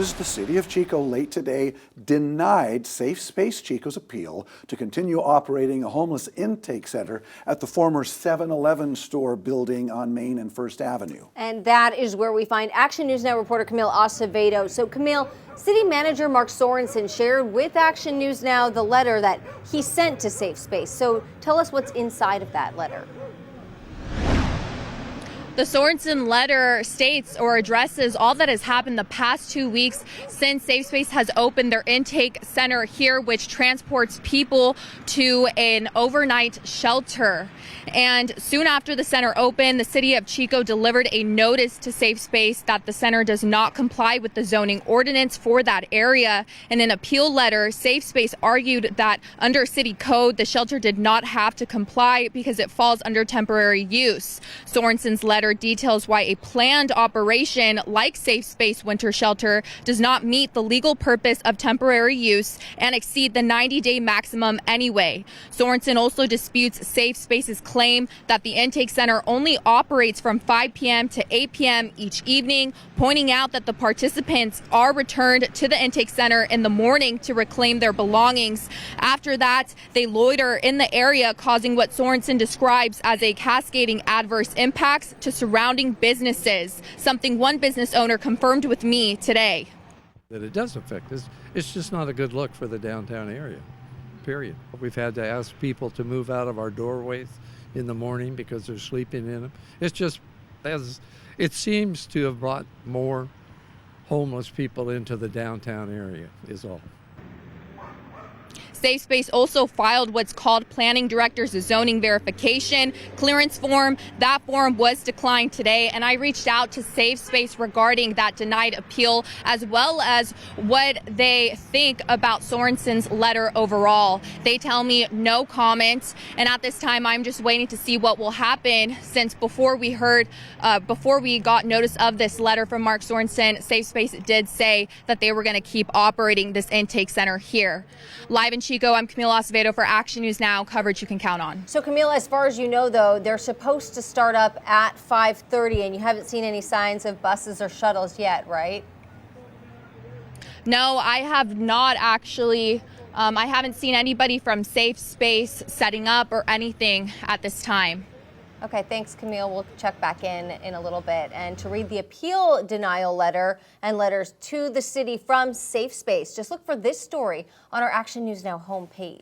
news, the city of Chico late today denied Safe Space Chico's appeal to continue operating a homeless intake center at the former 7-Eleven store building on Main and First Avenue. And that is where we find Action News Now reporter Camille Acevedo. So Camille, City Manager Mark Sorensen shared with Action News Now the letter that he sent to Safe Space. So tell us what's inside of that letter. The Sorensen letter states or addresses all that has happened the past 2 weeks since Safe Space has opened their intake center here, which transports people to an overnight shelter. And soon after the center opened, the city of Chico delivered a notice to Safe Space that the center does not comply with the zoning ordinance for that area. In an appeal letter, Safe Space argued that under city code, the shelter did not have to comply because it falls under temporary use. Sorensen's letter details why a planned operation like Safe Space Winter Shelter does not meet the legal purpose of temporary use and exceed the 90-day maximum anyway. Sorensen also disputes Safe Space's claim that the intake center only operates from 5 p.m. to 8 p.m. each evening, pointing out that the participants are returned to the intake center in the morning to reclaim their belongings. After that, they loiter in the area, causing what Sorensen describes as a cascading adverse impacts to surrounding businesses, something one business owner confirmed with me today. That it does affect us. It's just not a good look for the downtown area, period. We've had to ask people to move out of our doorways in the morning because they're sleeping in them. It's just, it seems to have brought more homeless people into the downtown area is all. Safe Space also filed what's called Planning Director's zoning verification clearance form. That form was declined today, and I reached out to Safe Space regarding that denied appeal, as well as what they think about Sorensen's letter overall. They tell me no comment, and at this time, I'm just waiting to see what will happen, since before we got notice of this letter from Mark Sorensen, Safe Space did say that they were going to keep operating this intake center here. Live in Chico, I'm Camille Acevedo for Action News Now, coverage you can count on. So Camille, as far as you know, though, they're supposed to start up at 5:30, and you haven't seen any signs of buses or shuttles yet, right? No, I have not actually. I haven't seen anybody from Safe Space setting up or anything at this time. Okay, thanks, Camille. We'll check back in a little bit. And to read the appeal denial letter and letters to the city from Safe Space, just look for this story on our Action News Now homepage.